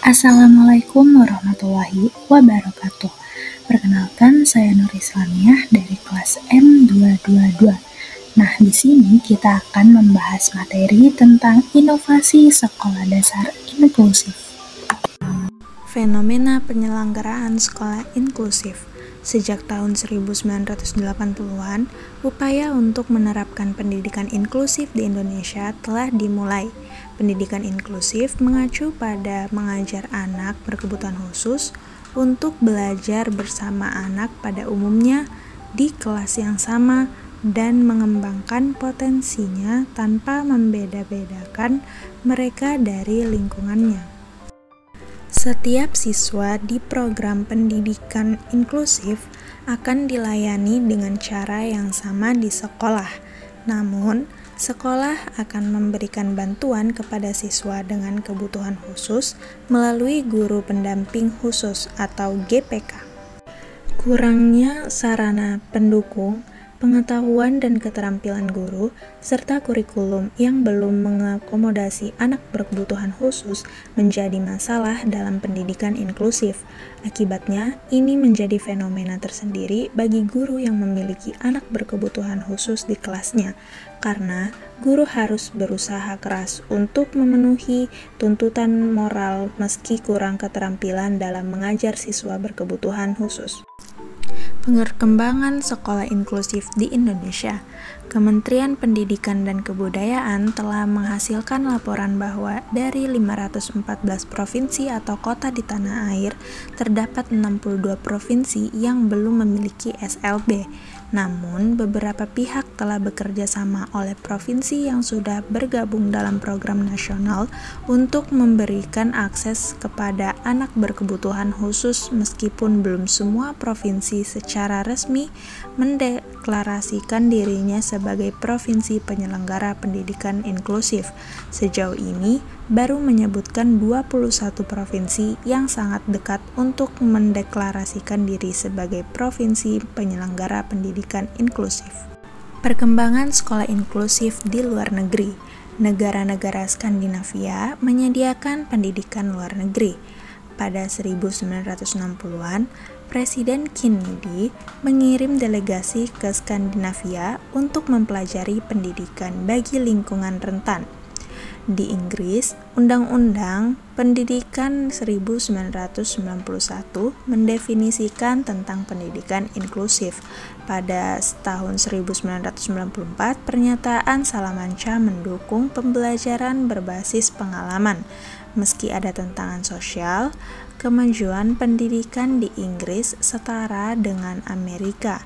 Assalamualaikum warahmatullahi wabarakatuh. Perkenalkan, saya Nur Islamiah dari kelas M222. Nah, di sini kita akan membahas materi tentang inovasi sekolah dasar inklusif. Fenomena penyelenggaraan sekolah inklusif. Sejak tahun 1980-an, upaya untuk menerapkan pendidikan inklusif di Indonesia telah dimulai. Pendidikan inklusif mengacu pada mengajar anak berkebutuhan khusus untuk belajar bersama anak pada umumnya di kelas yang sama dan mengembangkan potensinya tanpa membeda-bedakan mereka dari lingkungannya. Setiap siswa di program pendidikan inklusif akan dilayani dengan cara yang sama di sekolah. Namun, sekolah akan memberikan bantuan kepada siswa dengan kebutuhan khusus melalui guru pendamping khusus atau GPK. Kurangnya sarana pendukung, pengetahuan dan keterampilan guru, serta kurikulum yang belum mengakomodasi anak berkebutuhan khusus menjadi masalah dalam pendidikan inklusif. Akibatnya, ini menjadi fenomena tersendiri bagi guru yang memiliki anak berkebutuhan khusus di kelasnya, karena guru harus berusaha keras untuk memenuhi tuntutan moral meski kurang keterampilan dalam mengajar siswa berkebutuhan khusus. Perkembangan sekolah inklusif di Indonesia. Kementerian Pendidikan dan Kebudayaan telah menghasilkan laporan bahwa dari 514 provinsi atau kota di tanah air, terdapat 62 provinsi yang belum memiliki SLB. Namun, beberapa pihak telah bekerja sama oleh provinsi yang sudah bergabung dalam program nasional untuk memberikan akses kepada anak berkebutuhan khusus meskipun belum semua provinsi secara resmi mendeklarasikan dirinya sebagai provinsi penyelenggara pendidikan inklusif. Sejauh ini, baru menyebutkan 21 provinsi yang sangat dekat untuk mendeklarasikan diri sebagai provinsi penyelenggara pendidikan inklusif. Perkembangan sekolah inklusif di luar negeri. Negara-negara Skandinavia menyediakan pendidikan luar negeri. Pada 1960-an, Presiden Kennedy mengirim delegasi ke Skandinavia untuk mempelajari pendidikan bagi lingkungan rentan. Di Inggris, Undang-Undang Pendidikan 1991 mendefinisikan tentang pendidikan inklusif. Pada tahun 1994, pernyataan Salamanca mendukung pembelajaran berbasis pengalaman. Meski ada tantangan sosial, kemajuan pendidikan di Inggris setara dengan Amerika.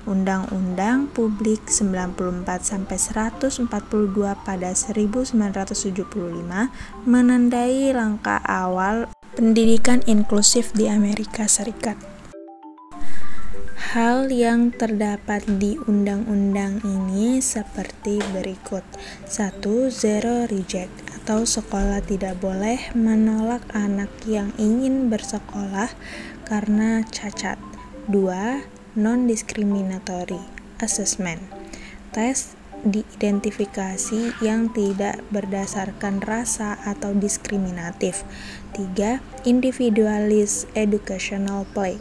Undang-Undang Publik 94-142 pada 1975 menandai langkah awal pendidikan inklusif di Amerika Serikat. Hal yang terdapat di undang-undang ini seperti berikut. 1. Zero reject atau sekolah tidak boleh menolak anak yang ingin bersekolah karena cacat. 2. Non-discriminatory assessment, tes diidentifikasi yang tidak berdasarkan rasa atau diskriminatif. 3. Individualist educational plan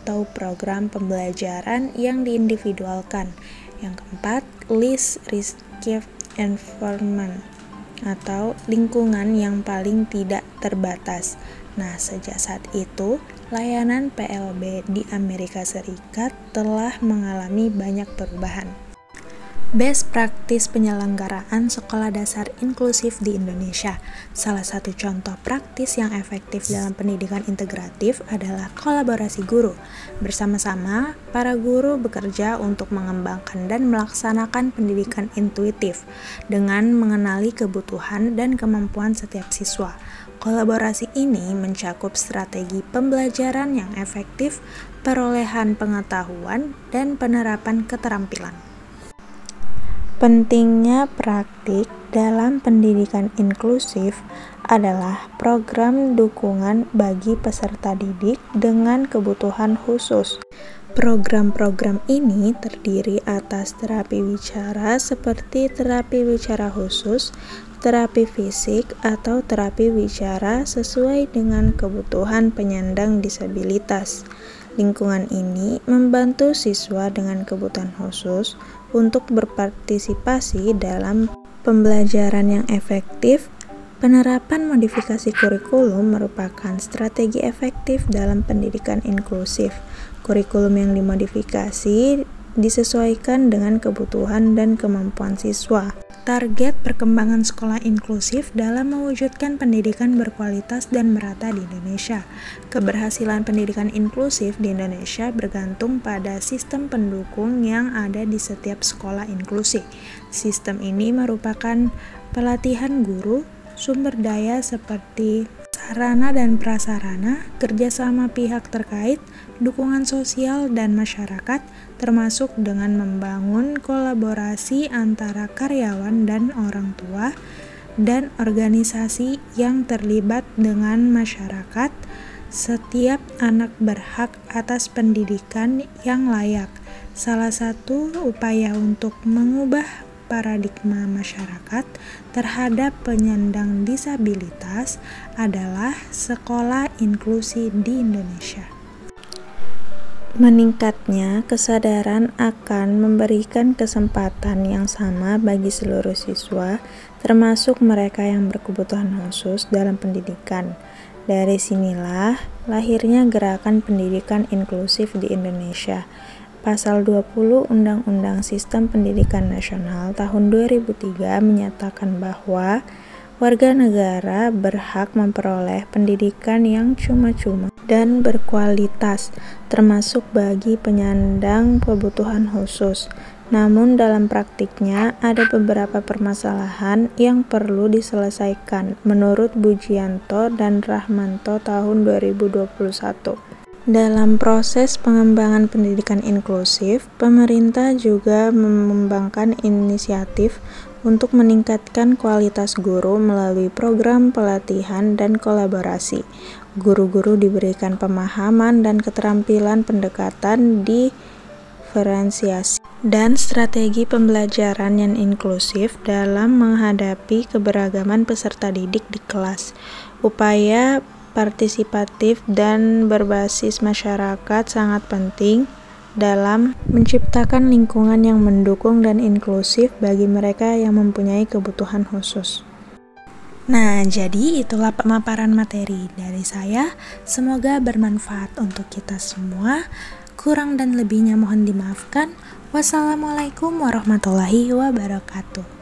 atau program pembelajaran yang diindividualkan. Yang keempat, least restrictive environment atau lingkungan yang paling tidak terbatas. Nah, sejak saat itu, layanan PLB di Amerika Serikat telah mengalami banyak perubahan. Best practice penyelenggaraan sekolah dasar inklusif di Indonesia. Salah satu contoh praktis yang efektif dalam pendidikan integratif adalah kolaborasi guru. Bersama-sama, para guru bekerja untuk mengembangkan dan melaksanakan pendidikan intuitif dengan mengenali kebutuhan dan kemampuan setiap siswa. Kolaborasi ini mencakup strategi pembelajaran yang efektif, perolehan pengetahuan, dan penerapan keterampilan. Pentingnya praktik dalam pendidikan inklusif adalah program dukungan bagi peserta didik dengan kebutuhan khusus. Program-program ini terdiri atas terapi wicara seperti terapi wicara khusus, terapi fisik, atau terapi wicara sesuai dengan kebutuhan penyandang disabilitas. Lingkungan ini membantu siswa dengan kebutuhan khusus untuk berpartisipasi dalam pembelajaran yang efektif. Penerapan modifikasi kurikulum merupakan strategi efektif dalam pendidikan inklusif. Kurikulum yang dimodifikasi disesuaikan dengan kebutuhan dan kemampuan siswa. Target perkembangan sekolah inklusif dalam mewujudkan pendidikan berkualitas dan merata di Indonesia. Keberhasilan pendidikan inklusif di Indonesia bergantung pada sistem pendukung yang ada di setiap sekolah inklusif. Sistem ini merupakan pelatihan guru, sumber daya seperti sarana dan prasarana, kerjasama pihak terkait, dukungan sosial dan masyarakat, termasuk dengan membangun kolaborasi antara karyawan dan orang tua, dan organisasi yang terlibat dengan masyarakat. Setiap anak berhak atas pendidikan yang layak. Salah satu upaya untuk mengubah paradigma masyarakat terhadap penyandang disabilitas adalah sekolah inklusi di Indonesia. Meningkatnya kesadaran akan memberikan kesempatan yang sama bagi seluruh siswa, termasuk mereka yang berkebutuhan khusus dalam pendidikan. Dari sinilah lahirnya gerakan pendidikan inklusif di Indonesia. Pasal 20 Undang-Undang Sistem Pendidikan Nasional tahun 2003 menyatakan bahwa warga negara berhak memperoleh pendidikan yang cuma-cuma dan berkualitas, termasuk bagi penyandang kebutuhan khusus. Namun dalam praktiknya ada beberapa permasalahan yang perlu diselesaikan menurut Bujianto dan Rahmanto tahun 2021. Dalam proses pengembangan pendidikan inklusif, pemerintah juga mengembangkan inisiatif untuk meningkatkan kualitas guru melalui program pelatihan dan kolaborasi. Guru-guru diberikan pemahaman dan keterampilan pendekatan diferensiasi dan strategi pembelajaran yang inklusif dalam menghadapi keberagaman peserta didik di kelas. Upaya partisipatif dan berbasis masyarakat sangat penting dalam menciptakan lingkungan yang mendukung dan inklusif bagi mereka yang mempunyai kebutuhan khusus. Nah, jadi itulah pemaparan materi dari saya. Semoga bermanfaat untuk kita semua. Kurang dan lebihnya mohon dimaafkan. Wassalamualaikum warahmatullahi wabarakatuh.